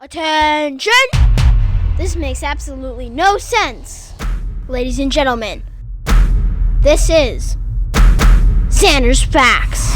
Attention! This makes absolutely no sense. Ladies and gentlemen, this is Zander's Facts.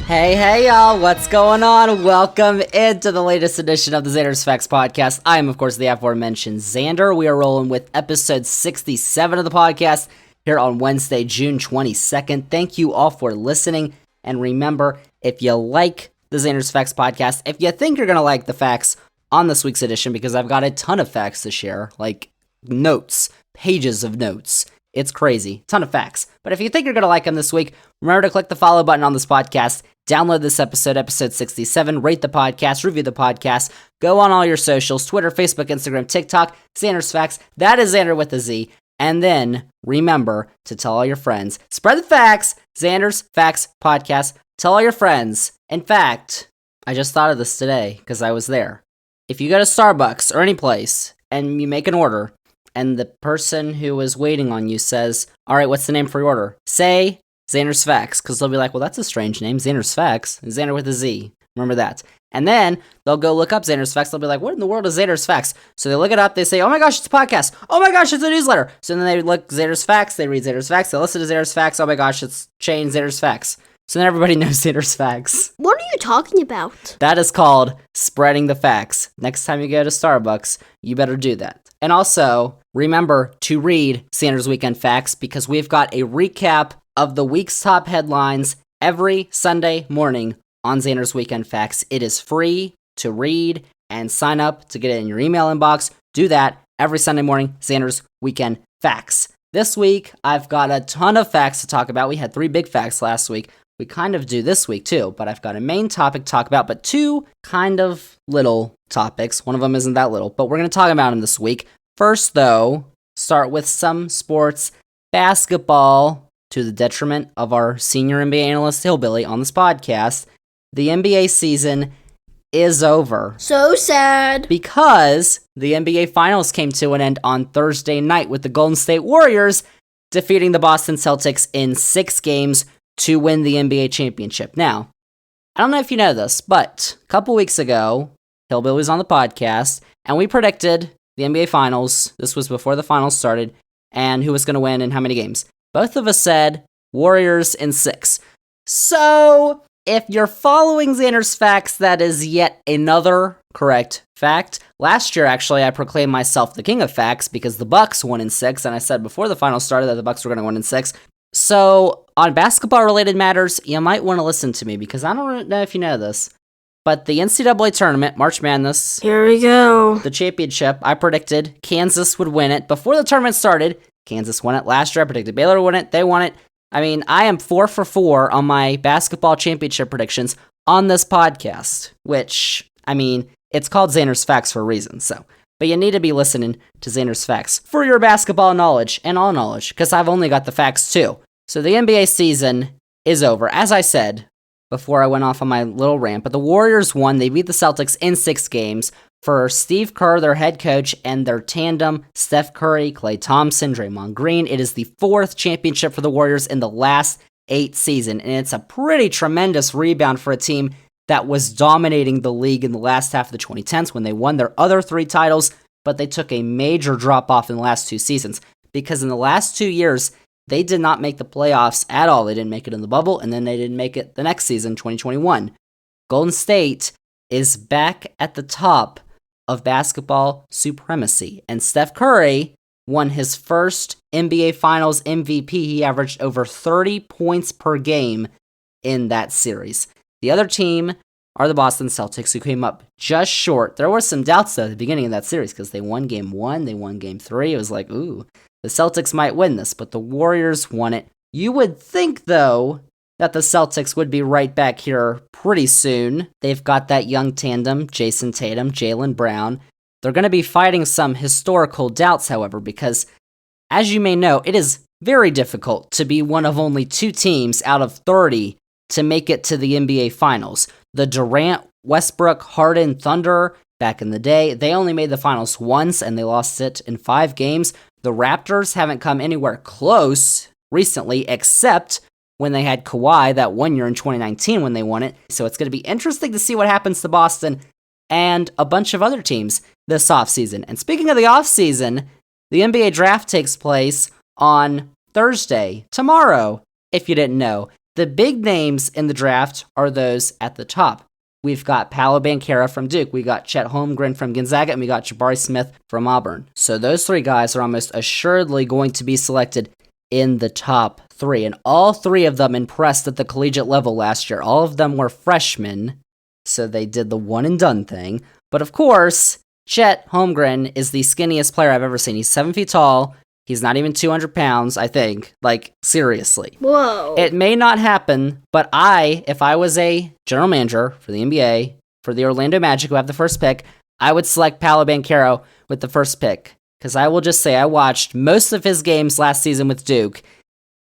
Hey y'all, what's going on? Welcome into the latest edition of the Zander's Facts podcast. I am, of course, the aforementioned Zander. We are rolling with episode 67 of the podcast here on Wednesday, June 22nd. Thank you all for listening. And remember, if you like the Zander's Facts podcast, if you think you're going to like the facts on this week's edition, because I've got a ton of facts to share, like notes, pages of notes. It's crazy. Ton of facts. But if you think you're going to like them this week, remember to click the follow button on this podcast, download this episode 67, rate the podcast, review the podcast, go on all your socials, Twitter, Facebook, Instagram, TikTok, Zander's Facts. That is Zander with a Z. And then remember to tell all your friends. Spread the facts. Zander's Facts podcast. Tell all your friends. In fact, I just thought of this today because I was there. If you go to Starbucks or any place and you make an order and the person who is waiting on you says, all right, what's the name for your order? Say Zander's Facts, because they'll be like, well, that's a strange name. Zander's Facts. Zander with a Z. Remember that. And then they'll go look up Zander's Facts. They'll be like, what in the world is Zander's Facts? So they look it up. They say, oh my gosh, it's a podcast. Oh my gosh, it's a newsletter. So then they look Zander's Facts. They read Zander's Facts. They listen to Zander's Facts. Oh my gosh, it's changed Zander's Facts. So then everybody knows Zander's Facts. What are you talking about? That is called spreading the facts. Next time you go to Starbucks, you better do that. And also, remember to read Zander's Weekend Facts, because we've got a recap of the week's top headlines every Sunday morning on Zander's Weekend Facts. It is free to read and sign up to get it in your email inbox. Do that every Sunday morning, Zander's Weekend Facts. This week, I've got a ton of facts to talk about. We had 3 big facts last week. We kind of do this week too, but I've got a main topic to talk about, but 2 kind of little topics. One of them isn't that little, but we're going to talk about them this week. First, though, start with some sports. Basketball, to the detriment of our senior NBA analyst Hillbilly on this podcast. The NBA season is over. So sad. Because the NBA Finals came to an end on Thursday night with the Golden State Warriors defeating the Boston Celtics in 6 games to win the NBA championship. Now, I don't know if you know this, but a couple weeks ago, Hillbilly was on the podcast, and we predicted the NBA Finals. This was before the finals started, and who was going to win and how many games. Both of us said Warriors in 6. So, if you're following Zander's Facts, that is yet another correct fact. Last year, actually, I proclaimed myself the king of facts because the Bucks won in 6, and I said before the finals started that the Bucks were going to win in 6. So, on basketball-related matters, you might want to listen to me, because I don't know if you know this, but the Ncaa tournament, March Madness, Here we go. the championship, I predicted Kansas would win it. Before the tournament started, Kansas won it. Last year, I predicted Baylor would win it. They won it. I mean, I am 4 for 4 on my basketball championship predictions on this podcast, which, I mean, it's called Zander's Facts for a reason, so. But you need to be listening to Zander's Facts for your basketball knowledge and all knowledge, because I've only got the facts too. So the NBA season is over. As I said before I went off on my little rant, but the Warriors won. They beat the Celtics in 6 games. For Steve Kerr, their head coach, and their tandem, Steph Curry, Klay Thompson, Draymond Green, it is the 4th championship for the Warriors in the last 8 seasons, and it's a pretty tremendous rebound for a team that was dominating the league in the last half of the 2010s when they won their other 3 titles, but they took a major drop-off in the last 2 seasons, because in the last 2 years, they did not make the playoffs at all. They didn't make it in the bubble, and then they didn't make it the next season, 2021. Golden State is back at the top of basketball supremacy, and Steph Curry won his first NBA Finals MVP. He averaged over 30 points per game in that series. The other team are the Boston Celtics, who came up just short. There were some doubts, though, at the beginning of that series, because they won Game 1, they won Game 3. It was like, ooh, the Celtics might win this, but the Warriors won it. You would think, though, that the Celtics would be right back here pretty soon. They've got that young tandem, Jason Tatum, Jaylen Brown. They're going to be fighting some historical doubts, however, because, as you may know, it is very difficult to be one of only 2 teams out of 30 to make it to the NBA Finals. The Durant, Westbrook, Harden Thunder, back in the day, they only made the finals once, and they lost it in 5 games. The Raptors haven't come anywhere close recently, except when they had Kawhi that 1 year in 2019 when they won it. So it's going to be interesting to see what happens to Boston and a bunch of other teams this offseason. And speaking of the offseason, the NBA draft takes place on Thursday, tomorrow, if you didn't know. The big names in the draft are those at the top. We've got Paolo Banchero from Duke, we got Chet Holmgren from Gonzaga, and we got Jabari Smith from Auburn. So those three guys are almost assuredly going to be selected in the top three. And all three of them impressed at the collegiate level last year. All of them were freshmen, so they did the one and done thing. But of course, Chet Holmgren is the skinniest player I've ever seen. He's 7 feet tall. He's not even 200 pounds, I think. Like, seriously. Whoa. It may not happen, but if I was a general manager for the NBA, for the Orlando Magic who have the first pick, I would select Paolo Banchero with the first pick. Because I will just say I watched most of his games last season with Duke.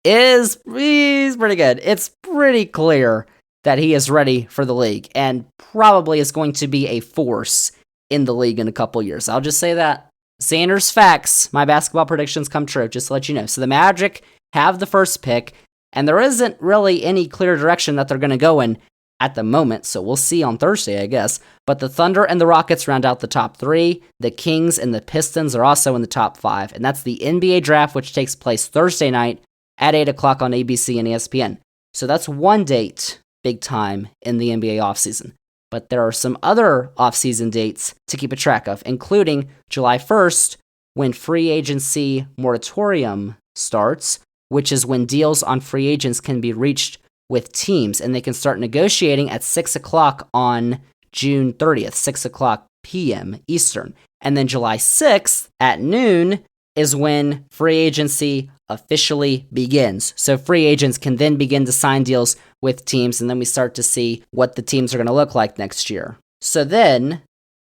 He's pretty good. It's pretty clear that he is ready for the league and probably is going to be a force in the league in a couple years. I'll just say that. Zander's facts. My basketball predictions come true, just to let you know. So the Magic have the first pick, and there isn't really any clear direction that they're going to go in at the moment, so we'll see on Thursday, I guess. But the Thunder and the Rockets round out the top three. The Kings and the Pistons are also in the top five, and that's the NBA draft, which takes place Thursday night at 8 o'clock on ABC and ESPN. So that's one date, big time, in the NBA offseason. But there are some other offseason dates to keep a track of, including July 1st, when free agency moratorium starts, which is when deals on free agents can be reached with teams, and they can start negotiating at 6 o'clock on June 30th, 6 o'clock p.m. Eastern. And then July 6th at noon is when free agency officially begins. So free agents can then begin to sign deals with teams, and then we start to see what the teams are going to look like next year. So then,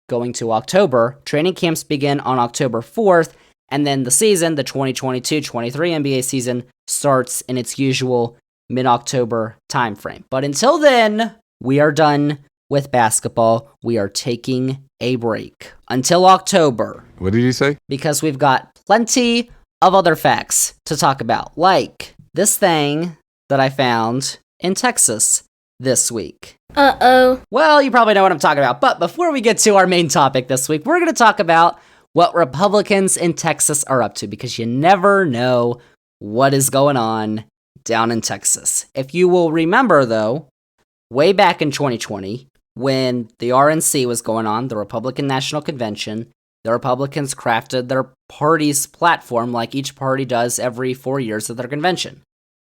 going to October, training camps begin on October 4th, and then the season, the 2022-23 NBA season, starts in its usual mid-October timeframe. But until then, we are done with basketball. We are taking a break until October. What did you say? Because we've got plenty of other facts to talk about, like this thing that I found in Texas this week. Uh-oh. Well, you probably know what I'm talking about, but before we get to our main topic this week, we're going to talk about what Republicans in Texas are up to, because you never know what is going on down in Texas. If you will remember, though, way back in 2020, when the RNC was going on, the Republican National Convention, the Republicans crafted their party's platform like each party does every 4 years at their convention.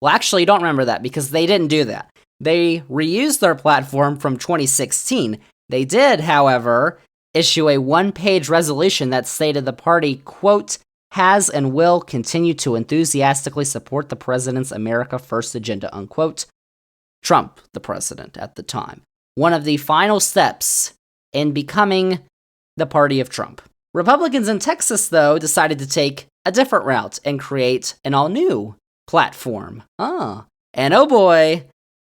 Well, actually, you don't remember that because they didn't do that. They reused their platform from 2016. They did, however, issue a one-page resolution that stated the party, quote, has and will continue to enthusiastically support the president's America First agenda, unquote. Trump, the president at the time. One of the final steps in becoming the party of Trump. Republicans in Texas, though, decided to take a different route and create an all-new platform. And oh boy,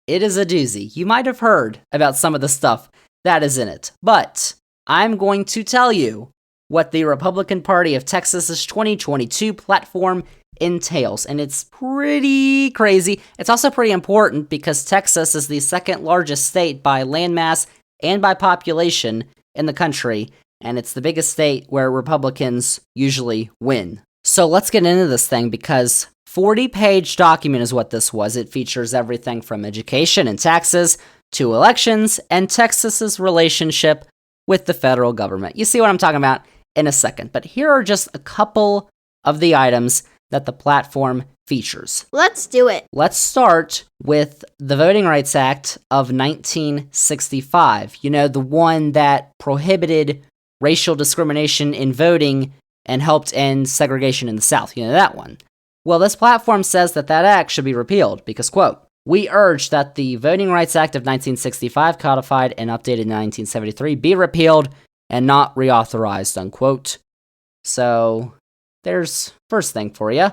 it is a doozy. You might have heard about some of the stuff that is in it, but I'm going to tell you what the Republican Party of Texas's 2022 platform entails, and it's pretty crazy. It's also pretty important because Texas is the second largest state by landmass and by population in the country, and it's the biggest state where Republicans usually win. So let's get into this thing, because 40-page document is what this was. It features everything from education and taxes to elections and Texas's relationship with the federal government. You see what I'm talking about in a second, but here are just a couple of the items that the platform features. Let's do it. Let's start with the Voting Rights Act of 1965. You know, the one that prohibited racial discrimination in voting and helped end segregation in the South. You know that one. Well, this platform says that that act should be repealed because, quote, we urge that the Voting Rights Act of 1965, codified and updated in 1973, be repealed and not reauthorized, unquote. So, there's first thing for you.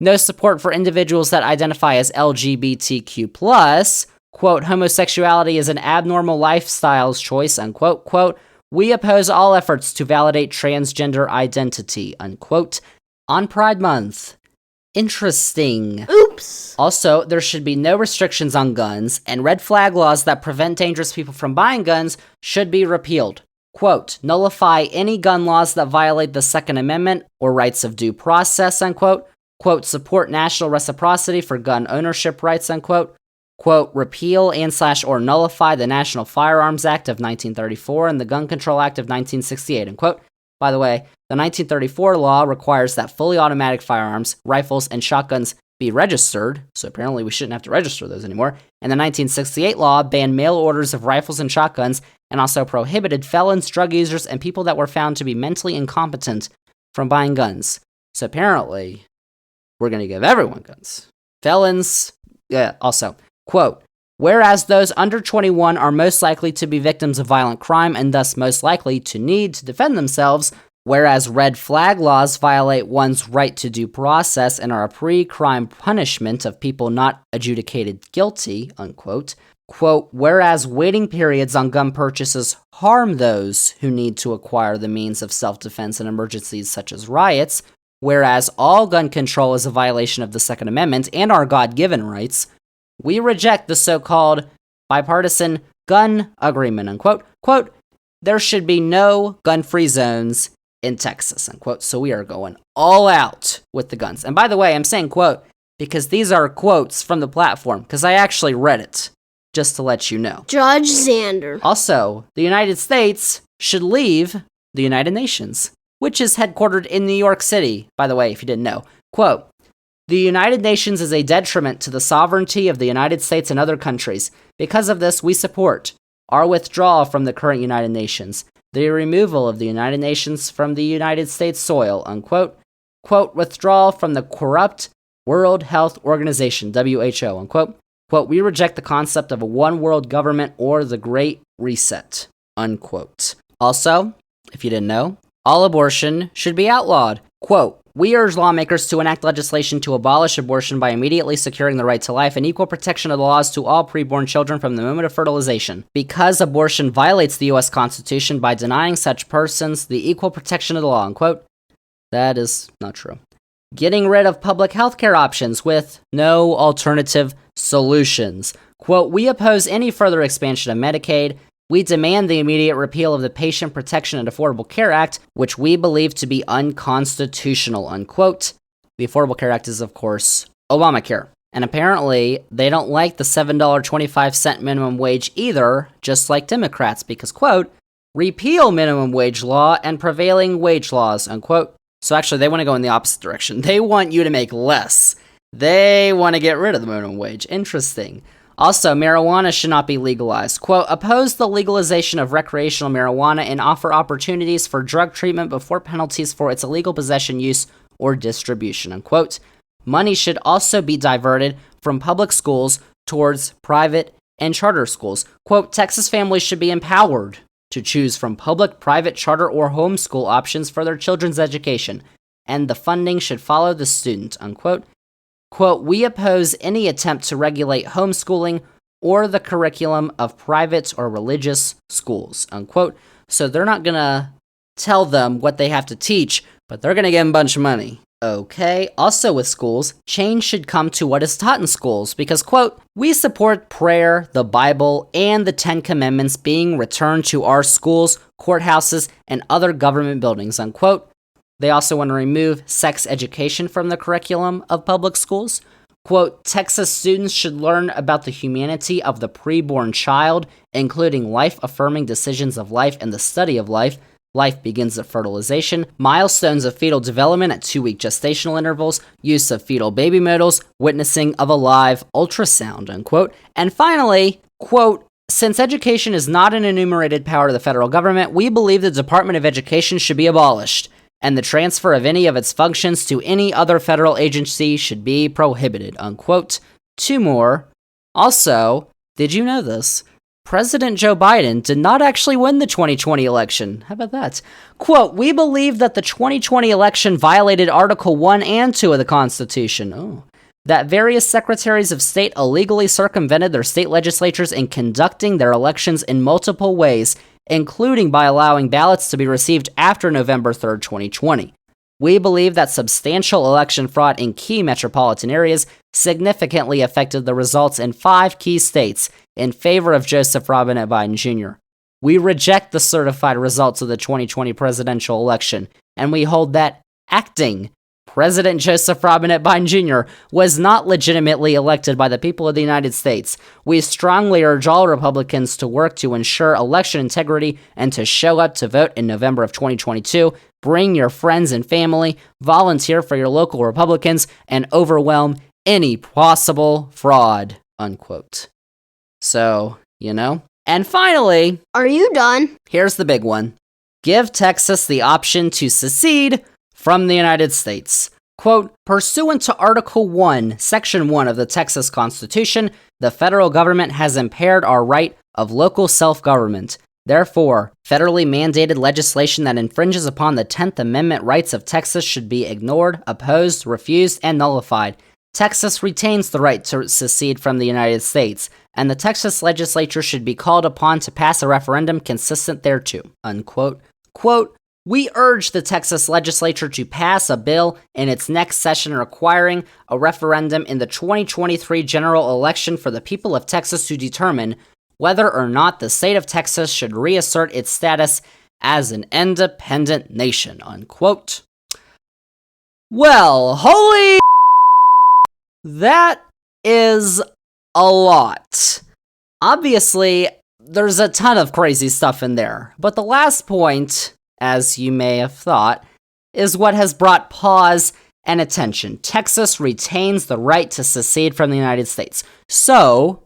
No support for individuals that identify as LGBTQ+. Quote, homosexuality is an abnormal lifestyle's choice, unquote. Quote, we oppose all efforts to validate transgender identity, unquote. On Pride Month, Interesting. Oops. Also, there should be no restrictions on guns, and red flag laws that prevent dangerous people from buying guns should be repealed. Quote, nullify any gun laws that violate the Second Amendment or rights of due process, unquote. Quote, support national reciprocity for gun ownership rights, unquote. Quote, repeal and/or nullify the National Firearms Act of 1934 and the Gun Control Act of 1968, unquote. By the way, the 1934 law requires that fully automatic firearms, rifles, and shotguns be registered, so apparently we shouldn't have to register those anymore. And the 1968 law banned mail orders of rifles and shotguns and also prohibited felons, drug users, and people that were found to be mentally incompetent from buying guns. So apparently, we're going to give everyone guns. Felons, also. Quote, whereas those under 21 are most likely to be victims of violent crime and thus most likely to need to defend themselves, whereas red flag laws violate one's right to due process and are a pre-crime punishment of people not adjudicated guilty, unquote. Quote, whereas waiting periods on gun purchases harm those who need to acquire the means of self-defense in emergencies such as riots, whereas all gun control is a violation of the Second Amendment and our God-given rights, we reject the so-called bipartisan gun agreement, unquote. Quote, there should be no gun-free zones in Texas, unquote. So we are going all out with the guns. And by the way, I'm saying quote because these are quotes from the platform, because I actually read it, just to let you know. Judge Zander. Also, the United States should leave the United Nations, which is headquartered in New York City, by the way, if you didn't know. Quote, the United Nations is a detriment to the sovereignty of the United States and other countries. Because of this, we support our withdrawal from the current United Nations, the removal of the United Nations from the United States soil, unquote. Quote, withdrawal from the corrupt World Health Organization, WHO, unquote. Quote, we reject the concept of a one world government or the Great Reset, unquote. Also, if you didn't know, all abortion should be outlawed. Quote, we urge lawmakers to enact legislation to abolish abortion by immediately securing the right to life and equal protection of the laws to all preborn children from the moment of fertilization. Because abortion violates the U.S. Constitution by denying such persons the equal protection of the law, unquote. That is not true. Getting rid of public health care options with no alternative solutions. Quote, we oppose any further expansion of Medicaid. We demand the immediate repeal of the Patient Protection and Affordable Care Act, which we believe to be unconstitutional, unquote. The Affordable Care Act is, of course, Obamacare. And apparently, they don't like the $7.25 minimum wage either, just like Democrats, because, quote, repeal minimum wage law and prevailing wage laws, unquote. So actually, they want to go in the opposite direction. They want you to make less. They want to get rid of the minimum wage. Interesting. Also, marijuana should not be legalized. Quote, oppose the legalization of recreational marijuana and offer opportunities for drug treatment before penalties for its illegal possession, use, or distribution, unquote. Money should also be diverted from public schools towards private and charter schools. Quote, Texas families should be empowered to choose from public, private, charter, or homeschool options for their children's education, and the funding should follow the student, unquote. Quote, we oppose any attempt to regulate homeschooling or the curriculum of private or religious schools, unquote. So they're not going to tell them what they have to teach, but they're going to give them a bunch of money. Okay, also with schools, change should come to what is taught in schools because, quote, we support prayer, the Bible, and the Ten Commandments being returned to our schools, courthouses, and other government buildings, unquote. They also want to remove sex education from the curriculum of public schools. Quote, Texas students should learn about the humanity of the preborn child, including life-affirming decisions of life and the study of life. Life begins at fertilization, milestones of fetal development at 2-week gestational intervals, use of fetal baby models, witnessing of a live ultrasound, unquote. And finally, quote, since education is not an enumerated power to the federal government, we believe the Department of Education should be abolished, and the transfer of any of its functions to any other federal agency should be prohibited, unquote. 2 more. Also, did you know this? President Joe Biden did not actually win the 2020 election. How about that? Quote, we believe that the 2020 election violated Article 1 and 2 of the Constitution. Oh. That various secretaries of state illegally circumvented their state legislatures in conducting their elections in multiple ways, including by allowing ballots to be received after November 3rd, 2020. We believe that substantial election fraud in key metropolitan areas significantly affected the results in 5 key states in favor of Joseph Robinette Biden Jr. We reject the certified results of the 2020 presidential election, and we hold that acting President Joseph Robinette Biden Jr. was not legitimately elected by the people of the United States. We strongly urge all Republicans to work to ensure election integrity and to show up to vote in November of 2022. Bring your friends and family, volunteer for your local Republicans, and overwhelm any possible fraud, unquote. So, And finally, Are you done? here's the big one. Give Texas the option to secede from the United States. Quote, pursuant to Article 1, Section 1 of the Texas Constitution, the federal government has impaired our right of local self-government. Therefore, federally mandated legislation that infringes upon the 10th Amendment rights of Texas should be ignored, opposed, refused, and nullified. Texas retains the right to secede from the United States, and the Texas legislature should be called upon to pass a referendum consistent thereto, unquote. Quote, we urge the Texas legislature to pass a bill in its next session requiring a referendum in the 2023 general election for the people of Texas to determine whether or not the state of Texas should reassert its status as an independent nation, unquote. Well, holy that is a lot. Obviously, there's a ton of crazy stuff in there, but the last point, as you may have thought, is what has brought pause and attention. Texas retains the right to secede from the United States. So,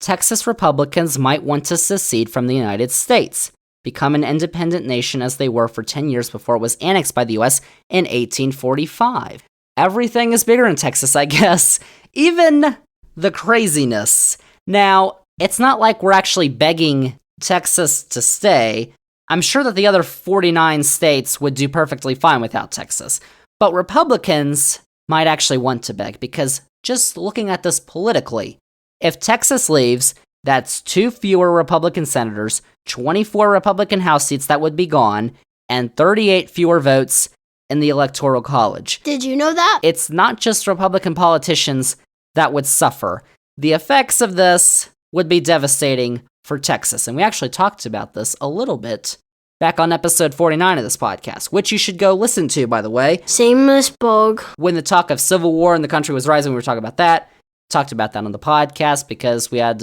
Texas Republicans might want to secede from the United States, become an independent nation as they were for 10 years before it was annexed by the US in 1845. Everything is bigger in Texas, I guess. Even the craziness. Now, it's not like we're actually begging Texas to stay. I'm sure that the other 49 states would do perfectly fine without Texas. But Republicans might actually want to beg, because just looking at this politically, if Texas leaves, that's 2 fewer Republican senators, 24 Republican House seats that would be gone, and 38 fewer votes in the Electoral College. Did you know that? It's not just Republican politicians that would suffer. The effects of this would be devastating for Texas, and we actually talked about this a little bit back on episode 49 of this podcast, which you should go listen to, by the way. Shameless bug. When the talk of civil war in the country was rising, we were talking about that. Talked about that on the podcast because we had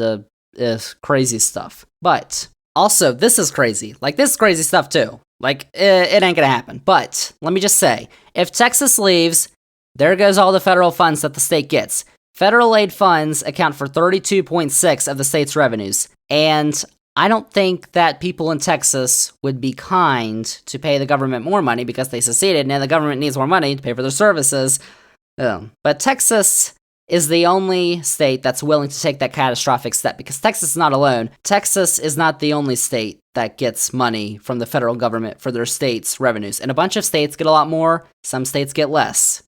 crazy stuff. But also, this is crazy. This is crazy stuff too. It ain't gonna happen. But let me just say, if Texas leaves, there goes all the federal funds that the state gets. Federal aid funds account for 32.6% of the state's revenues. And I don't think that people in Texas would be kind to pay the government more money because they seceded, and now the government needs more money to pay for their services. But Texas is the only state that's willing to take that catastrophic step, because Texas is not alone. Texas is not the only state that gets money from the federal government for their state's revenues. And a bunch of states get a lot more, some states get less.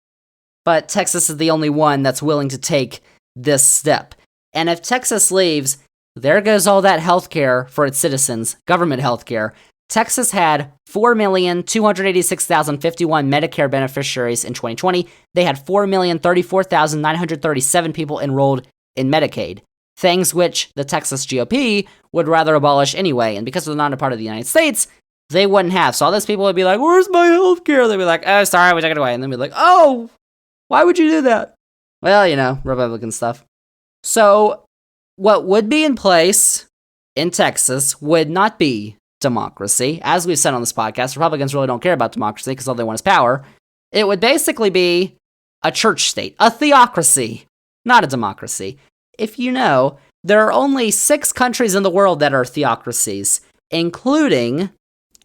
But Texas is the only one that's willing to take this step. And if Texas leaves, there goes all that healthcare for its citizens, government healthcare. Texas had 4,286,051 Medicare beneficiaries in 2020. They had 4,034,937 people enrolled in Medicaid, things which the Texas GOP would rather abolish anyway. And because they're not a part of the United States, they wouldn't have. So all those people would be like, where's my healthcare? They'd be like, oh, sorry, we took it away. And then be like, oh, why would you do that? Well, Republican stuff. So what would be in place in Texas would not be democracy. As we've said on this podcast, Republicans really don't care about democracy because all they want is power. It would basically be a church state, a theocracy, not a democracy. If you know, there are only 6 countries in the world that are theocracies, including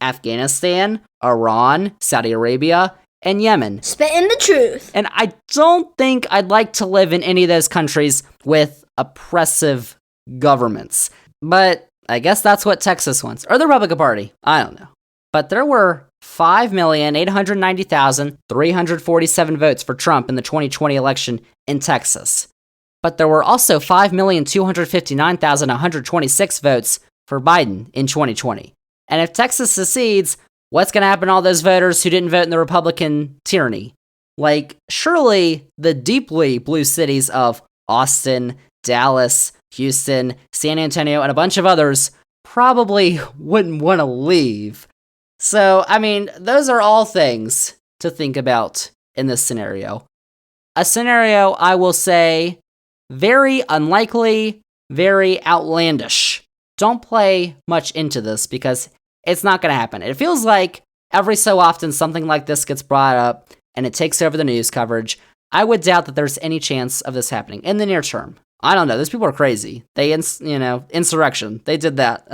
Afghanistan, Iran, Saudi Arabia, and Yemen. Spitting the truth. And I don't think I'd like to live in any of those countries with oppressive governments. But I guess that's what Texas wants. Or the Republican Party. I don't know. But there were 5,890,347 votes for Trump in the 2020 election in Texas. But there were also 5,259,126 votes for Biden in 2020. And if Texas secedes, what's going to happen to all those voters who didn't vote in the Republican tyranny? Like, surely the deeply blue cities of Austin, Dallas, Houston, San Antonio, and a bunch of others probably wouldn't want to leave. So, I mean, those are all things to think about in this scenario. A scenario, I will say, very unlikely, very outlandish. Don't play much into this because it's not going to happen. It feels like every so often something like this gets brought up and it takes over the news coverage. I would doubt that there's any chance of this happening in the near term. I don't know. Those people are crazy. Insurrection. They did that.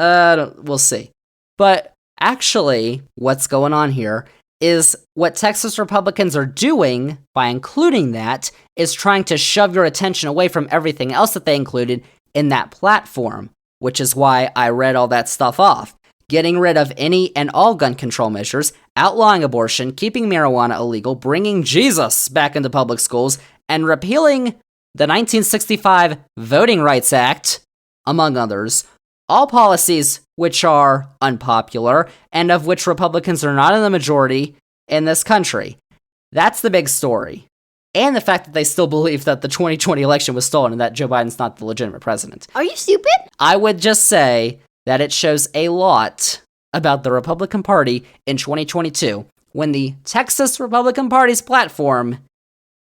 We'll see. But actually, what's going on here is what Texas Republicans are doing by including that is trying to shove your attention away from everything else that they included in that platform, which is why I read all that stuff off. Getting rid of any and all gun control measures, outlawing abortion, keeping marijuana illegal, bringing Jesus back into public schools, and repealing the 1965 Voting Rights Act, among others. All policies which are unpopular and of which Republicans are not in the majority in this country. That's the big story. And the fact that they still believe that the 2020 election was stolen and that Joe Biden's not the legitimate president. Are you stupid? I would just say that it shows a lot about the Republican Party in 2022 when the Texas Republican Party's platform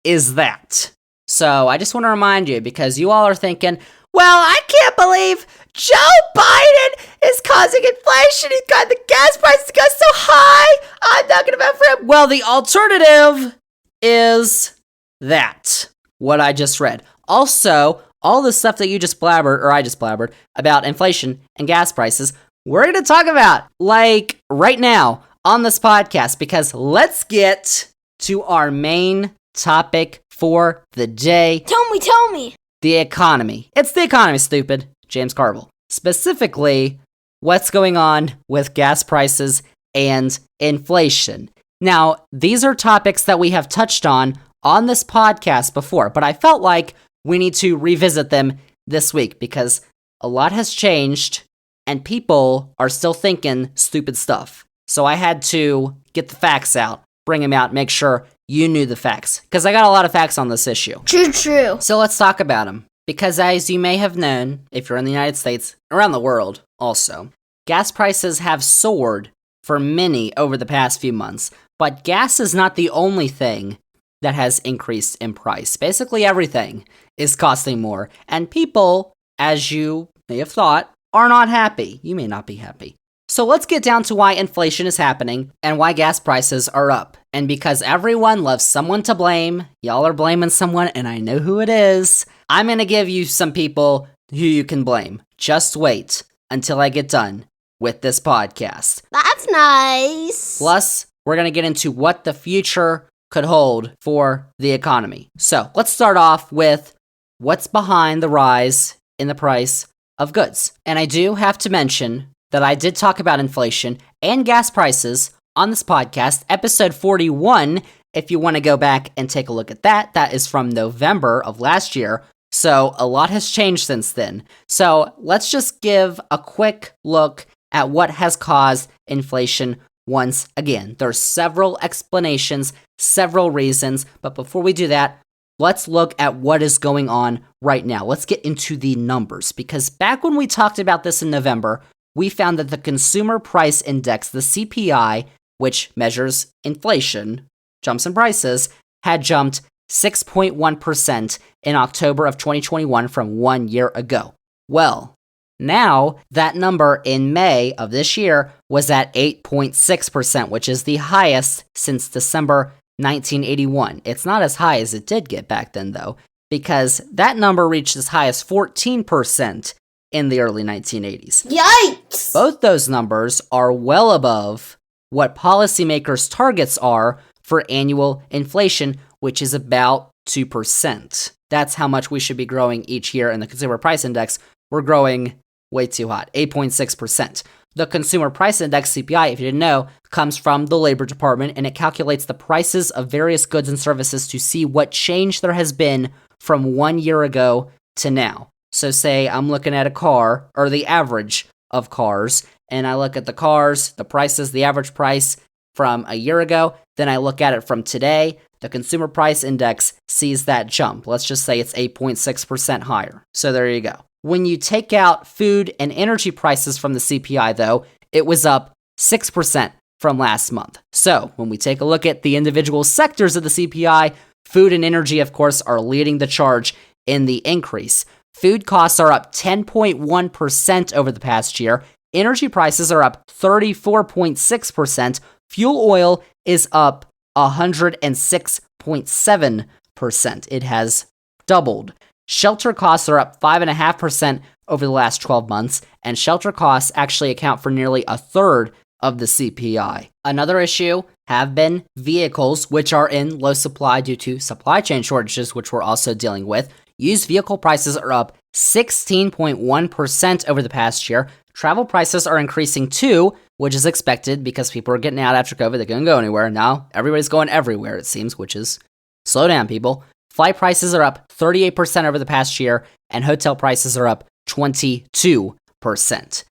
is that. So I just want to remind you, because you all are thinking, well, I can't believe Joe Biden is causing inflation. He's got the gas prices go so high. I'm not going to vote for him. Well, the alternative is that, what I just read. Also, all the stuff that you just blabbered, or I just blabbered, about inflation and gas prices, we're going to talk about, like, right now on this podcast, because let's get to our main topic for the day. Tell me. The economy. It's the economy, stupid. James Carville. Specifically, what's going on with gas prices and inflation. Now, these are topics that we have touched on this podcast before, but I felt like we need to revisit them this week because a lot has changed and people are still thinking stupid stuff. So I had to get the facts out, bring them out, make sure you knew the facts, because I got a lot of facts on this issue. True. So let's talk about them. Because as you may have known, if you're in the United States, around the world also, gas prices have soared for many over the past few months. But gas is not the only thing that has increased in price. Basically everything is costing more. And people, as you may have thought, are not happy. You may not be happy. So let's get down to why inflation is happening and why gas prices are up. And because everyone loves someone to blame, y'all are blaming someone, and I know who it is, I'm going to give you some people who you can blame. Just wait until I get done with this podcast. That's nice. Plus, we're going to get into what the future could hold for the economy. So let's start off with what's behind the rise in the price of goods. And I do have to mention that I did talk about inflation and gas prices on this podcast, episode 41, if you want to go back and take a look at that. That is from November of last year, so a lot has changed since then. So let's just give a quick look at what has caused inflation once again. There's several explanations, several reasons, but before we do that, let's look at what is going on right now. Let's get into the numbers, because back when we talked about this in November, we found that the Consumer Price Index, the CPI, which measures inflation, jumps in prices, had jumped 6.1% in October of 2021 from 1 year ago. Well, now that number in May of this year was at 8.6%, which is the highest since December 1981. It's not as high as it did get back then, though, because that number reached as high as 14% in the early 1980s. Yikes! Both those numbers are well above what policymakers' targets are for annual inflation, which is about 2%. That's how much we should be growing each year in the Consumer Price Index. We're growing way too hot, 8.6%. The Consumer Price Index, CPI, if you didn't know, comes from the Labor Department, and it calculates the prices of various goods and services to see what change there has been from 1 year ago to now. So say I'm looking at a car, or the average of cars, and I look at the cars, the prices, the average price from a year ago, then I look at it from today, the consumer price index sees that jump. Let's just say it's 8.6% higher. So there you go. When you take out food and energy prices from the CPI, though, it was up 6% from last month. So when we take a look at the individual sectors of the CPI, food and energy, of course, are leading the charge in the increase. Food costs are up 10.1% over the past year. Energy prices are up 34.6%. Fuel oil is up 106.7%. It has doubled. Shelter costs are up 5.5% over the last 12 months, and shelter costs actually account for nearly a third of the CPI. Another issue have been vehicles, which are in low supply due to supply chain shortages, which we're also dealing with. Used vehicle prices are up 16.1% over the past year. Travel prices are increasing too, which is expected because people are getting out after COVID. They couldn't go anywhere. Now everybody's going everywhere, it seems, which is slow down, people. Flight prices are up 38% over the past year, and hotel prices are up 22%.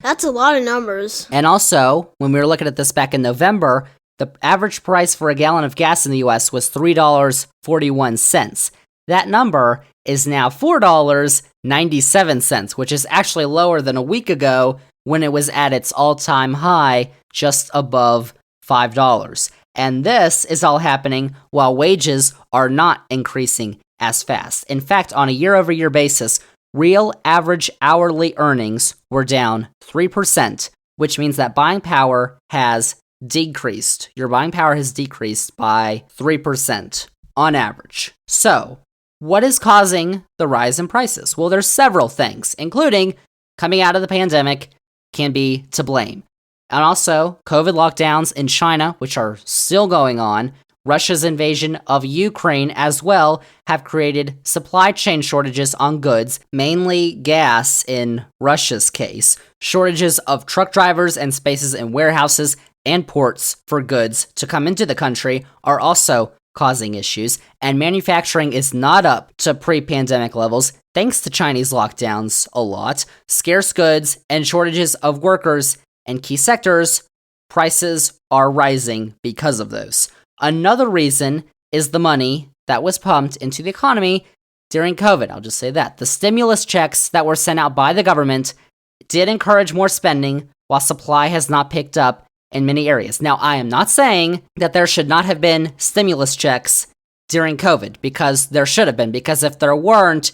That's a lot of numbers. And also, when we were looking at this back in November, the average price for a gallon of gas in the US was $3.41. That number is now $4.97, which is actually lower than a week ago when it was at its all-time high, just above $5. And this is all happening while wages are not increasing as fast. In fact, on a year-over-year basis, real average hourly earnings were down 3%, which means that buying power has decreased. Your buying power has decreased by 3% on average. So, what is causing the rise in prices? Well, there's several things, including coming out of the pandemic can be to blame. And also, COVID lockdowns in China, which are still going on, Russia's invasion of Ukraine as well, have created supply chain shortages on goods, mainly gas in Russia's case. Shortages of truck drivers and spaces in warehouses and ports for goods to come into the country are also causing issues, and manufacturing is not up to pre-pandemic levels thanks to Chinese lockdowns a lot. Scarce goods and shortages of workers and key sectors, prices are rising because of those. Another reason is the money that was pumped into the economy during COVID. I'll just say that. The stimulus checks that were sent out by the government did encourage more spending, while supply has not picked up in many areas. Now, I am not saying that there should not have been stimulus checks during COVID, because there should have been, because if there weren't,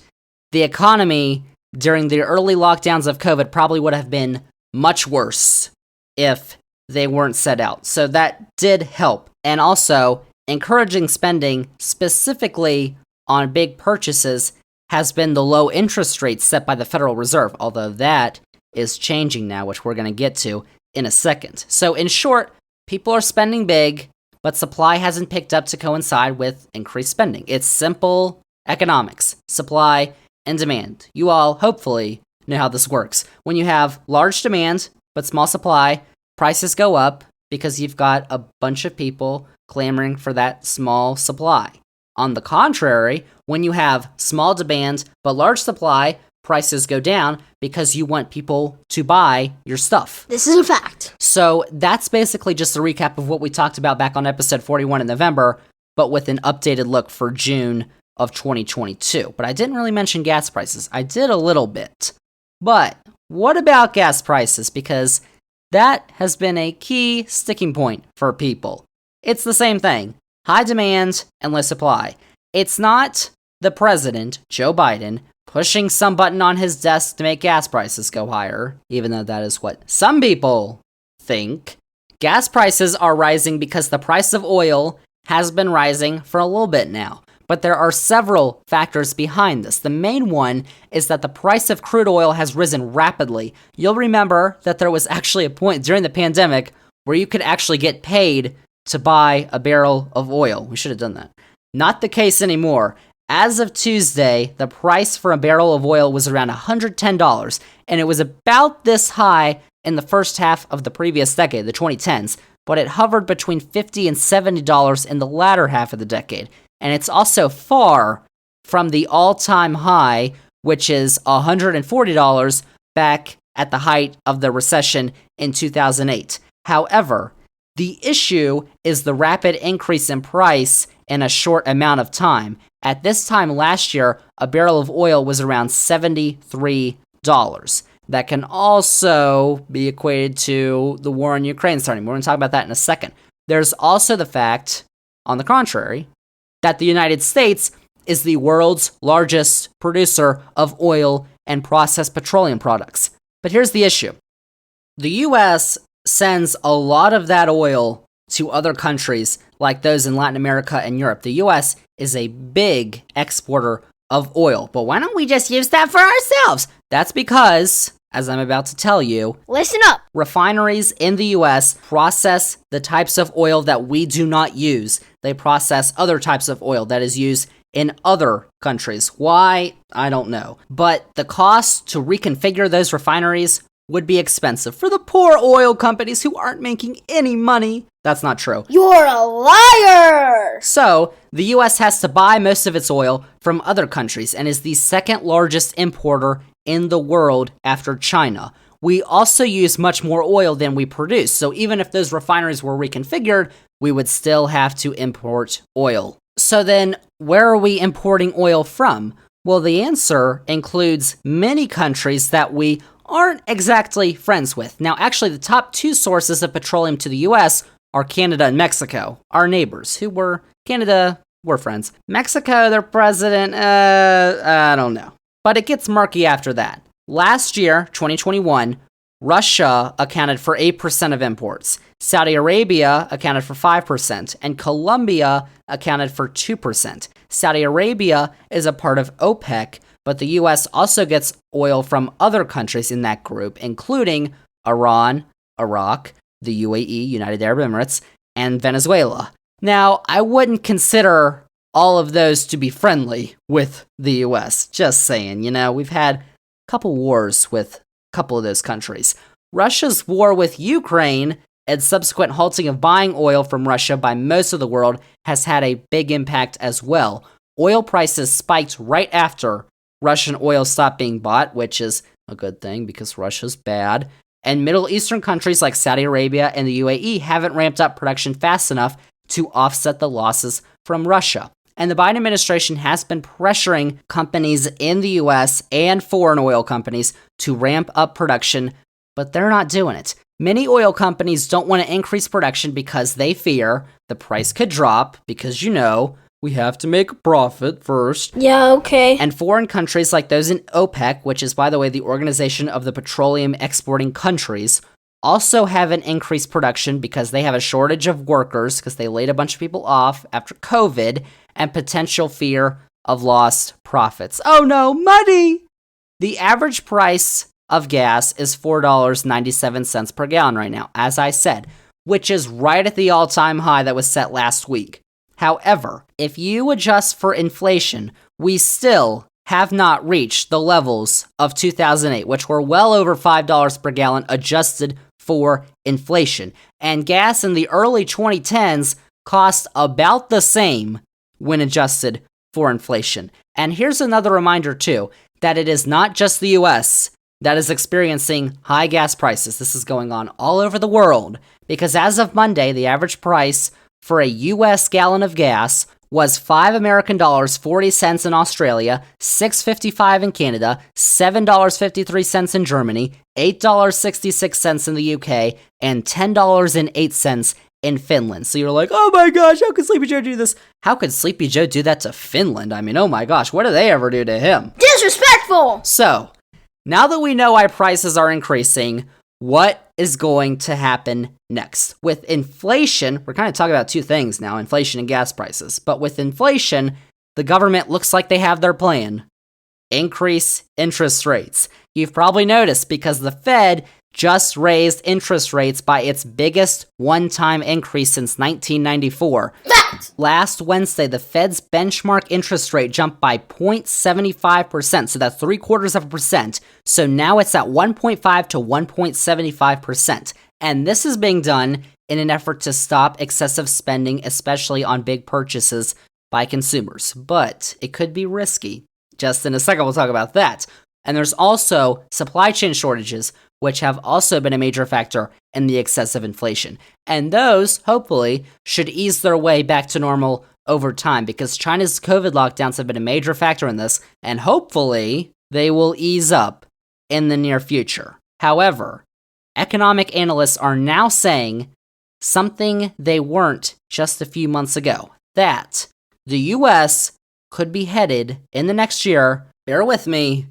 the economy during the early lockdowns of COVID probably would have been much worse if they weren't set out. So that did help. And also, encouraging spending specifically on big purchases has been the low interest rates set by the Federal Reserve, although that is changing now, which we're going to get to in a second. So in short, people are spending big, but supply hasn't picked up to coincide with increased spending. It's simple economics, supply and demand. You all hopefully know how this works. When you have large demand but small supply, prices go up because you've got a bunch of people clamoring for that small supply. On the contrary, when you have small demand but large supply, prices go down because you want people to buy your stuff. This is a fact. So that's basically just a recap of what we talked about back on episode 41 in November, but with an updated look for June of 2022. But I didn't really mention gas prices. I did a little bit. But what about gas prices? Because that has been a key sticking point for people. It's the same thing. High demand and low supply. It's not the president, Joe Biden, pushing some button on his desk to make gas prices go higher, even though that is what some people think. Gas prices are rising because the price of oil has been rising for a little bit now. But there are several factors behind this. The main one is that the price of crude oil has risen rapidly. You'll remember that there was actually a point during the pandemic where you could actually get paid to buy a barrel of oil. We should have done that. Not the case anymore. As of Tuesday, the price for a barrel of oil was around $110, and it was about this high in the first half of the previous decade, the 2010s, but it hovered between $50 and $70 in the latter half of the decade. And it's also far from the all-time high, which is $140 back at the height of the recession in 2008. However, the issue is the rapid increase in price in a short amount of time. At this time last year, a barrel of oil was around $73. That can also be equated to the war in Ukraine starting. We're going to talk about that in a second. There's also the fact, on the contrary, that the United States is the world's largest producer of oil and processed petroleum products. But here's the issue. The U.S. sends a lot of that oil to other countries like those in Latin America and Europe. The U.S. is a big exporter of oil. But why don't we just use that for ourselves? That's because, as I'm about to tell you, Listen up. refineries in the U.S. process the types of oil that we do not use. They process other types of oil that is used in other countries. Why? I don't know. But the cost to reconfigure those refineries would be expensive for the poor oil companies who aren't making any money. That's not true. You're a liar! So, the US has to buy most of its oil from other countries and is the second largest importer in the world after China. We also use much more oil than we produce, so even if those refineries were reconfigured, we would still have to import oil. So then, where are we importing oil from? Well, the answer includes many countries that we aren't exactly friends with. Now, actually, the top two sources of petroleum to the US are Canada and Mexico, our neighbors, who were Canada, we're friends. Mexico, their president, I don't know. But it gets murky after that. Last year, 2021, Russia accounted for 8% of imports, Saudi Arabia accounted for 5%, and Colombia accounted for 2%. Saudi Arabia is a part of OPEC, but the US also gets oil from other countries in that group, including Iran, Iraq, the UAE, United Arab Emirates, and Venezuela. Now, I wouldn't consider all of those to be friendly with the US. Just saying, we've had a couple wars with a couple of those countries. Russia's war with Ukraine and subsequent halting of buying oil from Russia by most of the world has had a big impact as well. Oil prices spiked right after Russian oil stopped being bought, which is a good thing because Russia's bad. And Middle Eastern countries like Saudi Arabia and the UAE haven't ramped up production fast enough to offset the losses from Russia. And the Biden administration has been pressuring companies in the US and foreign oil companies to ramp up production, but they're not doing it. Many oil companies don't want to increase production because they fear the price could drop because, we have to make a profit first. Yeah, okay. And foreign countries like those in OPEC, which is, by the way, the Organization of the Petroleum Exporting Countries, also haven't increased production because they have a shortage of workers because they laid a bunch of people off after COVID and potential fear of lost profits. Oh no, money! The average price of gas is $4.97 per gallon right now, as I said, which is right at the all-time high that was set last week. However, if you adjust for inflation, we still have not reached the levels of 2008, which were well over $5 per gallon adjusted for inflation. And gas in the early 2010s cost about the same when adjusted for inflation. And here's another reminder, too, that it is not just the US that is experiencing high gas prices. This is going on all over the world, because as of Monday, the average price for a US gallon of gas was $5 American dollars 40 cents in Australia, $6.55 in Canada, $7.53 in Germany, $8.66 in the UK, and $10.08 in Finland. So you're like, oh my gosh, how could Sleepy Joe do this? How could Sleepy Joe do that to Finland? I mean, oh my gosh, what do they ever do to him? Disrespectful! So, now that we know why prices are increasing, what is going to happen next? With inflation, we're kind of talking about two things now, inflation and gas prices. But with inflation, the government looks like they have their plan. Increase interest rates. You've probably noticed because the Fed just raised interest rates by its biggest one-time increase since 1994. Last Wednesday, the Fed's benchmark interest rate jumped by 0.75%, so that's 0.75%. So now it's at 1.5 to 1.75%. And this is being done in an effort to stop excessive spending, especially on big purchases by consumers. But it could be risky. Just in a second, we'll talk about that. And there's also supply chain shortages, which have also been a major factor in the excessive inflation. And those, hopefully, should ease their way back to normal over time, because China's COVID lockdowns have been a major factor in this, and hopefully they will ease up in the near future. However, economic analysts are now saying something they weren't just a few months ago, that the US could be headed in the next year, bear with me,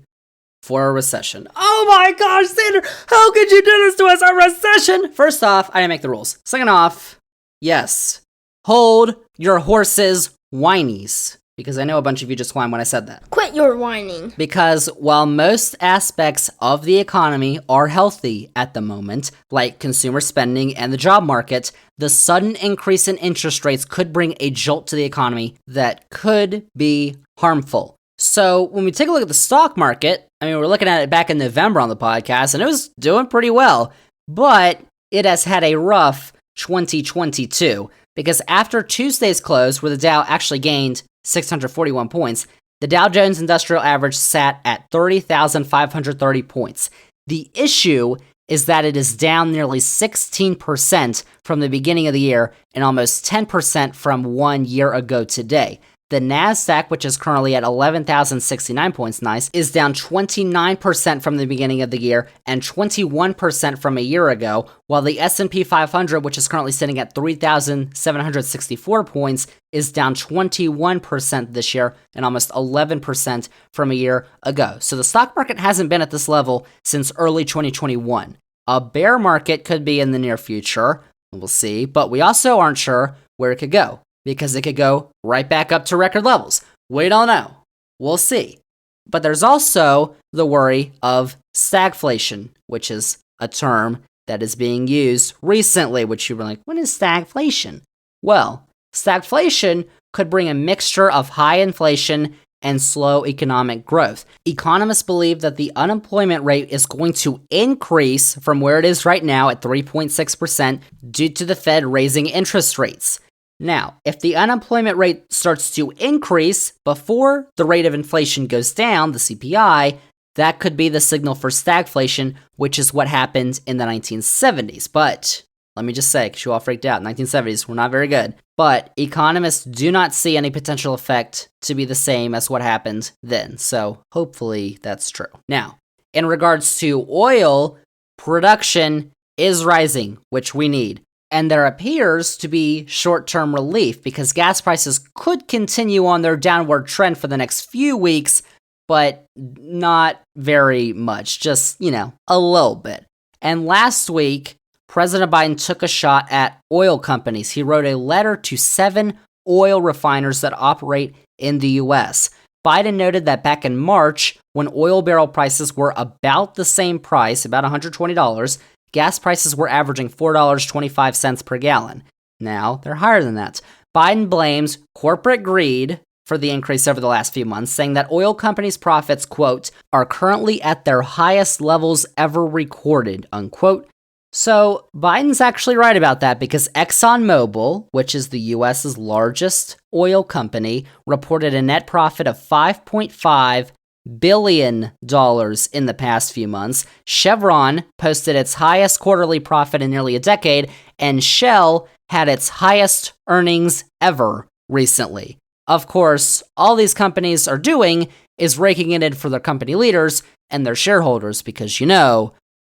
for a recession. Oh my gosh, Zander, how could you do this to us, a recession? First off, I didn't make the rules. Second off, yes, hold your horses' whinies, because I know a bunch of you just whined when I said that. Quit your whining. Because while most aspects of the economy are healthy at the moment, like consumer spending and the job market, the sudden increase in interest rates could bring a jolt to the economy that could be harmful. So when we take a look at the stock market, I mean, we're looking at it back in November on the podcast, and it was doing pretty well, but it has had a rough 2022, because after Tuesday's close, where the Dow actually gained 641 points, the Dow Jones Industrial Average sat at 30,530 points. The issue is that it is down nearly 16% from the beginning of the year and almost 10% from 1 year ago today. The Nasdaq, which is currently at 11,069 points, nice, is down 29% from the beginning of the year and 21% from a year ago, while the S&P 500, which is currently sitting at 3,764 points, is down 21% this year and almost 11% from a year ago. So the stock market hasn't been at this level since early 2021. A bear market could be in the near future, we'll see, but we also aren't sure where it could go, because it could go right back up to record levels. We don't know. We'll see. But there's also the worry of stagflation, which is a term that is being used recently, which you were like, what is stagflation? Well, stagflation could bring a mixture of high inflation and slow economic growth. Economists believe that the unemployment rate is going to increase from where it is right now at 3.6% due to the Fed raising interest rates. Now, if the unemployment rate starts to increase before the rate of inflation goes down, the CPI, that could be the signal for stagflation, which is what happened in the 1970s. But let me just say, because you all freaked out, 1970s were not very good. But economists do not see any potential effect to be the same as what happened then. So hopefully that's true. Now, in regards to oil, production is rising, which we need. And there appears to be short-term relief, because gas prices could continue on their downward trend for the next few weeks, but not very much, just, a little bit. And last week, President Biden took a shot at oil companies. He wrote a letter to 7 oil refiners that operate in the U.S. Biden noted that back in March, when oil barrel prices were about the same price, about $120, gas prices were averaging $4.25 per gallon. Now, they're higher than that. Biden blames corporate greed for the increase over the last few months, saying that oil companies' profits, quote, are currently at their highest levels ever recorded, unquote. So, Biden's actually right about that, because ExxonMobil, which is the U.S.'s largest oil company, reported a net profit of $5.5 billion in the past few months. Chevron posted its highest quarterly profit in nearly a decade, and Shell had its highest earnings ever recently. Of course, all these companies are doing is raking it in for their company leaders and their shareholders, because,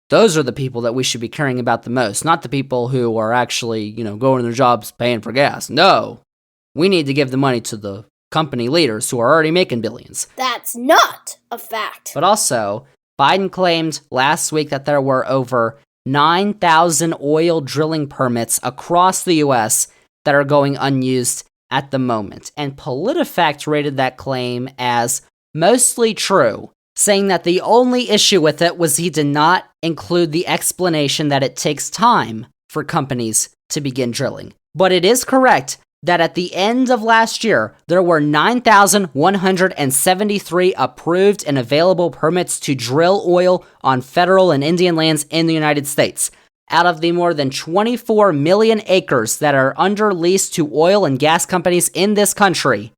those are the people that we should be caring about the most, not the people who are actually, going to their jobs paying for gas. No, we need to give the money to the company leaders who are already making billions. That's not a fact. But also, Biden claimed last week that there were over 9,000 oil drilling permits across the U.S. that are going unused at the moment. And PolitiFact rated that claim as mostly true, saying that the only issue with it was he did not include the explanation that it takes time for companies to begin drilling. But it is correct that at the end of last year, there were 9,173 approved and available permits to drill oil on federal and Indian lands in the United States. Out of the more than 24 million acres that are under lease to oil and gas companies in this country,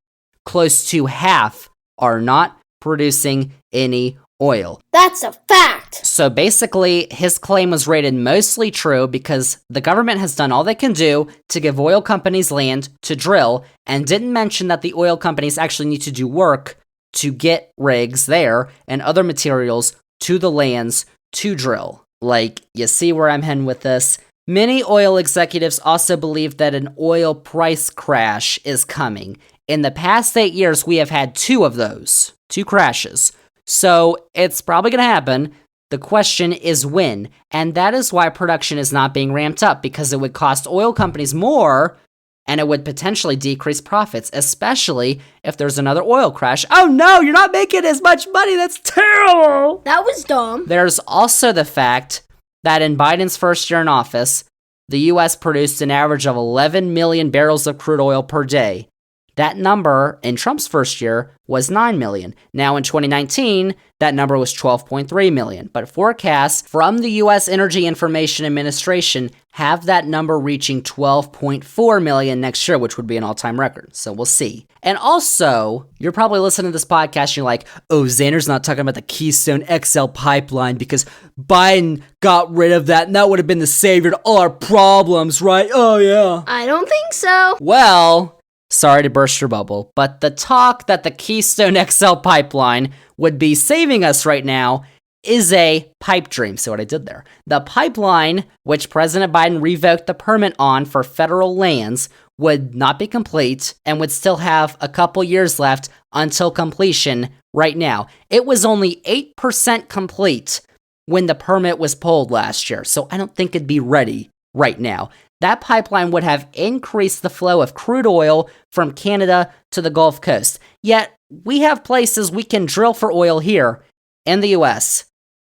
close to half are not producing any oil. That's a fact. So basically, his claim was rated mostly true because the government has done all they can do to give oil companies land to drill, and didn't mention that the oil companies actually need to do work to get rigs there and other materials to the lands to drill. Like, you see where I'm heading with this? Many oil executives also believe that an oil price crash is coming. In the past 8 years, we have had 2 of those, 2 crashes. So it's probably going to happen. The question is when. And that is why production is not being ramped up, because it would cost oil companies more and it would potentially decrease profits, especially if there's another oil crash. Oh no, you're not making as much money. That's terrible. That was dumb. There's also the fact that in Biden's first year in office, the U.S. produced an average of 11 million barrels of crude oil per day. That number in Trump's first year was 9 million. Now in 2019, that number was 12.3 million. But forecasts from the U.S. Energy Information Administration have that number reaching 12.4 million next year, which would be an all-time record. So we'll see. And also, you're probably listening to this podcast and you're like, oh, Zander's not talking about the Keystone XL pipeline because Biden got rid of that and that would have been the savior to all our problems, right? Oh, yeah. I don't think so. Well, sorry to burst your bubble, but the talk that the Keystone XL pipeline would be saving us right now is a pipe dream. See what I did there? The pipeline, which President Biden revoked the permit on for federal lands, would not be complete and would still have a couple years left until completion right now. It was only 8% complete when the permit was pulled last year, so I don't think it'd be ready right now. That pipeline would have increased the flow of crude oil from Canada to the Gulf Coast. Yet, we have places we can drill for oil here in the US.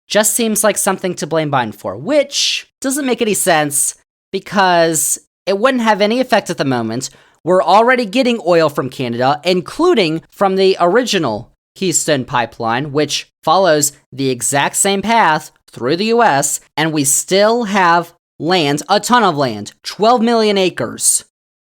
Just seems like something to blame Biden for, which doesn't make any sense because it wouldn't have any effect at the moment. We're already getting oil from Canada, including from the original Keystone pipeline, which follows the exact same path through the US, and we still have land, a ton of land, 12 million acres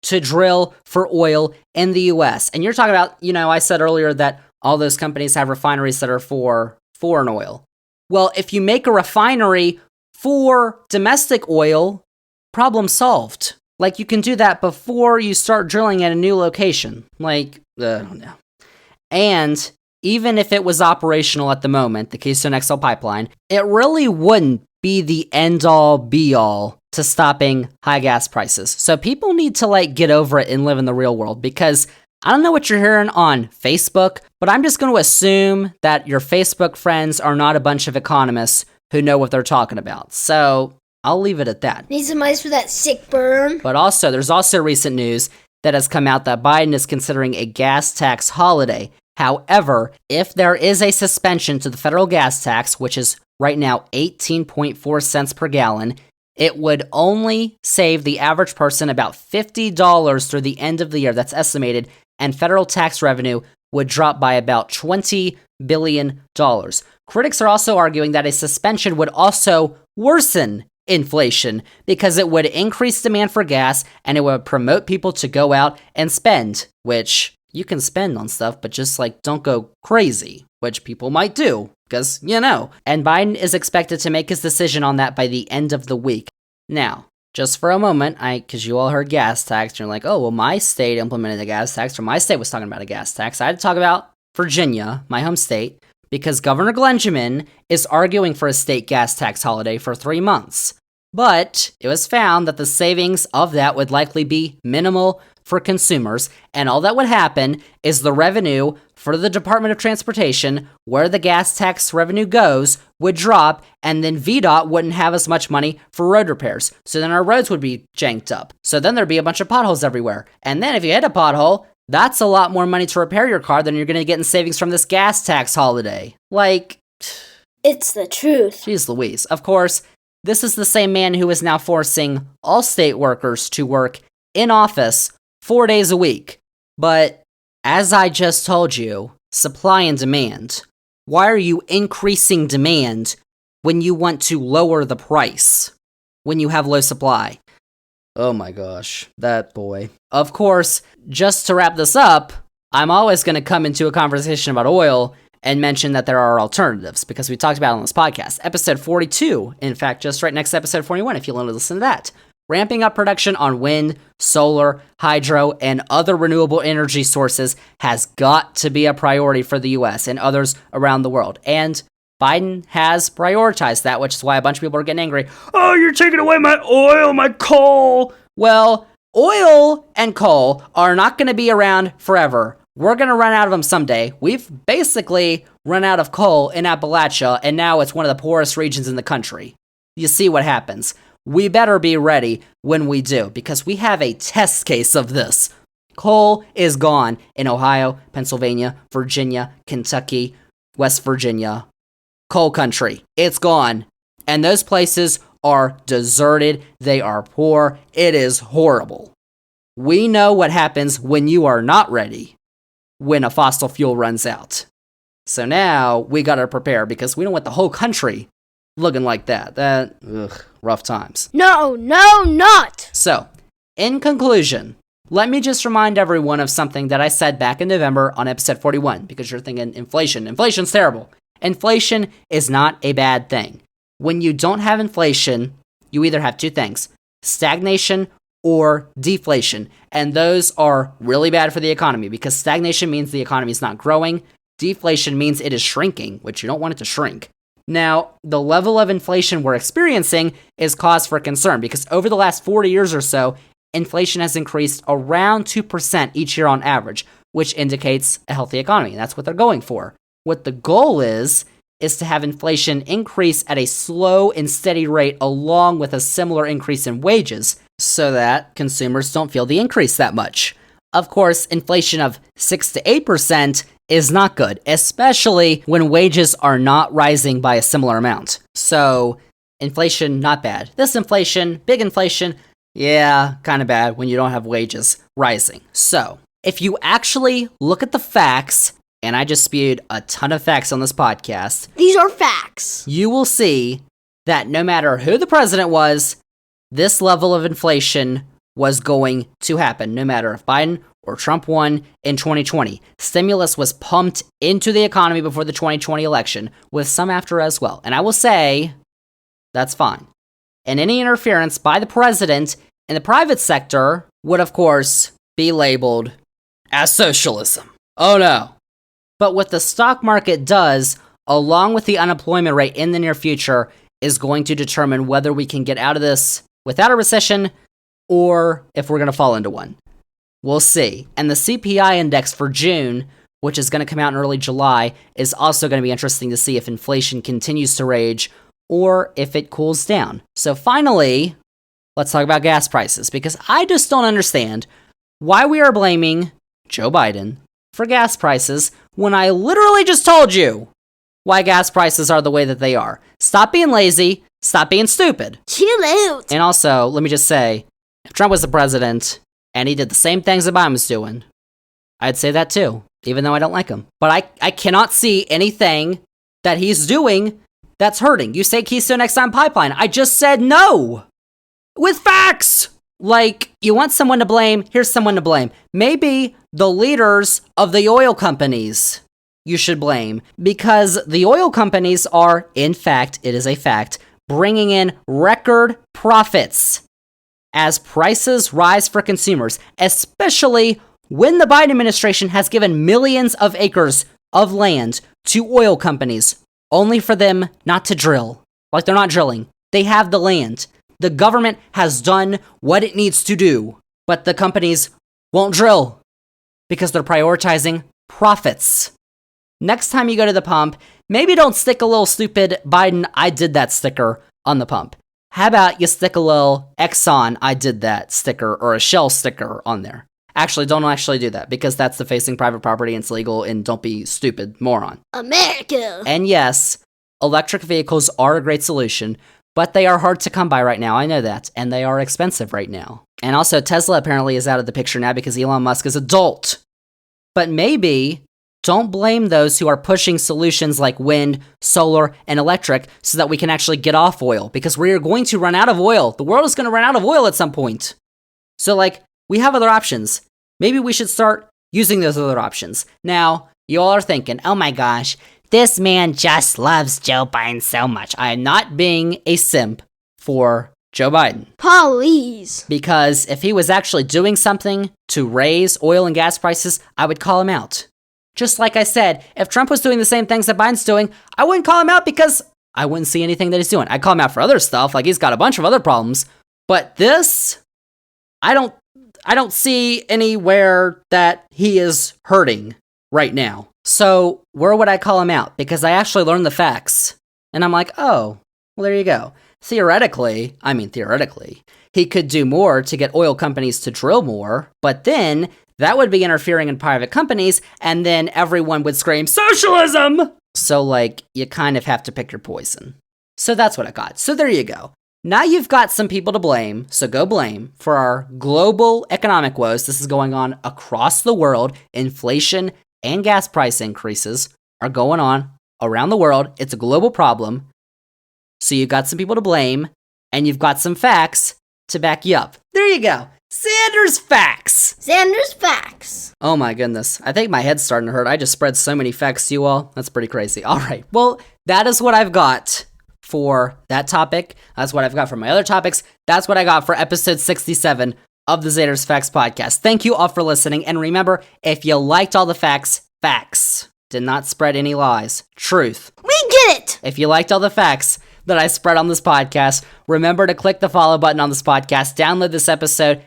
to drill for oil in the US. And you're talking about, I said earlier that all those companies have refineries that are for foreign oil. Well, if you make a refinery for domestic oil, problem solved. Like, you can do that before you start drilling at a new location. I don't know. And even if it was operational at the moment, the Keystone XL pipeline, it really wouldn't be the end-all, be-all to stopping high gas prices. So people need to, get over it and live in the real world, because I don't know what you're hearing on Facebook, but I'm just going to assume that your Facebook friends are not a bunch of economists who know what they're talking about. So I'll leave it at that. Need some ice for that sick burn. But also, there's also recent news that has come out that Biden is considering a gas tax holiday. However, if there is a suspension to the federal gas tax, which is right now 18.4 cents per gallon, it would only save the average person about $50 through the end of the year. That's estimated, and federal tax revenue would drop by about $20 billion. Critics are also arguing that a suspension would also worsen inflation because it would increase demand for gas and it would promote people to go out and spend, which you can spend on stuff, but just don't go crazy, which people might do because, And Biden is expected to make his decision on that by the end of the week. Now, just for a moment, because you all heard gas tax, and you're like, oh, well, my state implemented a gas tax, or my state was talking about a gas tax. I had to talk about Virginia, my home state, because Governor Glenjamin is arguing for a state gas tax holiday for 3 months. But it was found that the savings of that would likely be minimal for consumers, and all that would happen is the revenue for the Department of Transportation, where the gas tax revenue goes, would drop, and then VDOT wouldn't have as much money for road repairs. So then our roads would be janked up. So then there'd be a bunch of potholes everywhere. And then if you hit a pothole, that's a lot more money to repair your car than you're going to get in savings from this gas tax holiday. It's the truth. Jeez Louise. Of course, this is the same man who is now forcing all state workers to work in office 4 days a week. But as I just told you, supply and demand. Why are you increasing demand when you want to lower the price? When you have low supply? Oh my gosh, that boy. Of course, just to wrap this up, I'm always going to come into a conversation about oil and mention that there are alternatives, because we talked about it on this podcast. Episode 42, in fact, just right next to episode 41, if you want to listen to that. Ramping up production on wind, solar, hydro, and other renewable energy sources has got to be a priority for the US and others around the world. And Biden has prioritized that, which is why a bunch of people are getting angry. Oh, you're taking away my oil, my coal. Well, oil and coal are not going to be around forever. We're going to run out of them someday. We've basically run out of coal in Appalachia, and now it's one of the poorest regions in the country. You see what happens. We better be ready when we do, because we have a test case of this. Coal is gone in Ohio, Pennsylvania, Virginia, Kentucky, West Virginia. Coal country. It's gone. And those places are deserted. They are poor. It is horrible. We know what happens when you are not ready, when a fossil fuel runs out. So now we gotta prepare, because we don't want the whole country looking like that. Rough times. No, not! So, in conclusion, let me just remind everyone of something that I said back in November on episode 41, because you're thinking inflation. Inflation's terrible. Inflation is not a bad thing. When you don't have inflation, you either have two things: stagnation or deflation. And those are really bad for the economy, because stagnation means the economy is not growing. Deflation means it is shrinking, which you don't want it to shrink. Now, the level of inflation we're experiencing is cause for concern, because over the last 40 years or so, inflation has increased around 2% each year on average, which indicates a healthy economy. That's what they're going for. What the goal is to have inflation increase at a slow and steady rate along with a similar increase in wages, so that consumers don't feel the increase that much. Of course, inflation of 6 to 8% is not good, especially when wages are not rising by a similar amount. So, inflation, not bad. This inflation, big inflation, yeah, kind of bad when you don't have wages rising. So, if you actually look at the facts, and I just spewed a ton of facts on this podcast. These are facts. You will see that no matter who the president was, this level of inflation was going to happen, no matter if Biden or Trump won in 2020. Stimulus was pumped into the economy before the 2020 election, with some after as well. And I will say, that's fine. And any interference by the president in the private sector would, of course, be labeled as socialism. Oh no. But what the stock market does, along with the unemployment rate in the near future, is going to determine whether we can get out of this without a recession or if we're going to fall into one. We'll see. And the CPI index for June, which is going to come out in early July, is also going to be interesting to see if inflation continues to rage or if it cools down. So finally, let's talk about gas prices, because I just don't understand why we are blaming Joe Biden for gas prices when I literally just told you why gas prices are the way that they are. Stop being lazy. Stop being stupid. Chill out. And also, let me just say, if Trump was the president and he did the same things that Biden was doing, I'd say that too, even though I don't like him. But I cannot see anything that he's doing that's hurting. You say Keystone XL pipeline. I just said no. With facts. Like, you want someone to blame, here's someone to blame. Maybe the leaders of the oil companies you should blame, because the oil companies are, in fact, it is a fact, bringing in record profits as prices rise for consumers, especially when the Biden administration has given millions of acres of land to oil companies, only for them not to drill. Like, they're not drilling. They have the land. The government has done what it needs to do, but the companies won't drill because they're prioritizing profits. Next time you go to the pump, maybe don't stick a little stupid Biden I did that sticker on the pump. How about you stick a little Exxon I did that sticker or a Shell sticker on there? Actually, don't actually do that, because that's defacing private property and it's legal, and don't be stupid, moron. America! And yes, electric vehicles are a great solution, but they are hard to come by right now, I know that, and they are expensive right now. And also, Tesla apparently is out of the picture now because Elon Musk is a dolt. But maybe don't blame those who are pushing solutions like wind, solar, and electric so that we can actually get off oil, because we are going to run out of oil. The world is going to run out of oil at some point. So, we have other options. Maybe we should start using those other options. Now, You all are thinking, oh my gosh, this man just loves Joe Biden so much. I am not being a simp for Joe Biden. Please. Because if he was actually doing something to raise oil and gas prices, I would call him out. Just like I said, if Trump was doing the same things that Biden's doing, I wouldn't call him out because I wouldn't see anything that he's doing. I'd call him out for other stuff, like he's got a bunch of other problems. But this, I don't see anywhere that he is hurting right now. So where would I call him out? Because I actually learned the facts. And I'm like, oh, well, there you go. Theoretically, he could do more to get oil companies to drill more, but then that would be interfering in private companies, and then everyone would scream, socialism! So, like, you kind of have to pick your poison. So that's what I got. So there you go. Now you've got some people to blame, so go blame, for our global economic woes. This is going on across the world. Inflation and gas price increases are going on around the world. It's a global problem. So you've got some people to blame, and you've got some facts to back you up. There you go. Zander's facts. Zander's facts. Oh my goodness. I think my head's starting to hurt. I just spread so many facts to you all. That's pretty crazy. All right. Well, that is what I've got for that topic. That's what I've got for my other topics. That's what I got for episode 67 of the Zander's Facts podcast. Thank you all for listening. And remember, if you liked all the facts, did not spread any lies. Truth. We get it. If you liked all the facts that I spread on this podcast, remember to click the follow button on this podcast, download this episode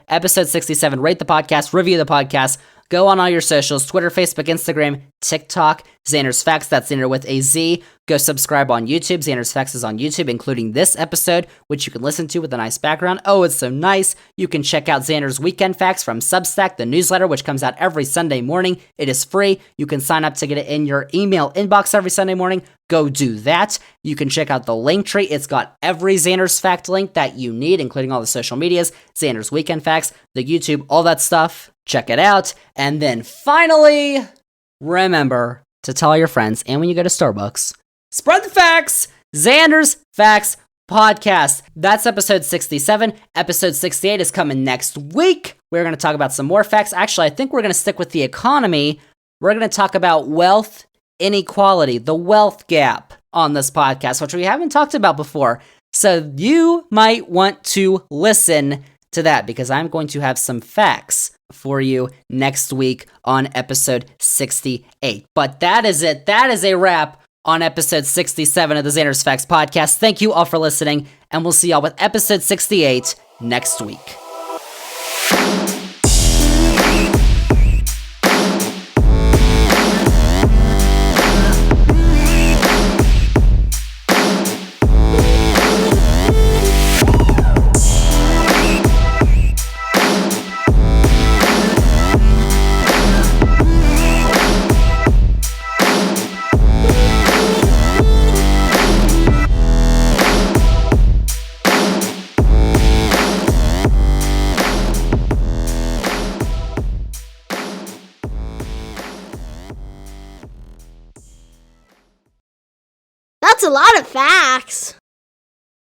67, rate the podcast, review the podcast, go on all your socials, Twitter, Facebook, Instagram, TikTok, Zander's Facts, that's Zander with a Z. Go subscribe on YouTube. Zander's Facts is on YouTube, including this episode, which you can listen to with a nice background. Oh, it's so nice. You can check out Zander's Weekend Facts from Substack, the newsletter, which comes out every Sunday morning. It is free. You can sign up to get it in your email inbox every Sunday morning. Go do that. You can check out the Linktree. It's got every Zander's Fact link that you need, including all the social medias, Zander's Weekend Facts, the YouTube, all that stuff. Check it out. And then finally, remember to tell all your friends, and when you go to Starbucks, spread the facts. Zander's Facts podcast. That's episode 67. Episode 68 is coming next week. We're going to talk about some more facts. Actually, I think we're going to stick with the economy. We're going to talk about wealth inequality, the wealth gap on this podcast, which we haven't talked about before. So you might want to listen to that because I'm going to have some facts for you next week on episode 68. But that is it. That is a wrap on episode 67 of the Zander's Facts podcast. Thank you all for listening, and we'll see y'all with episode 68 next week. That's a lot of facts.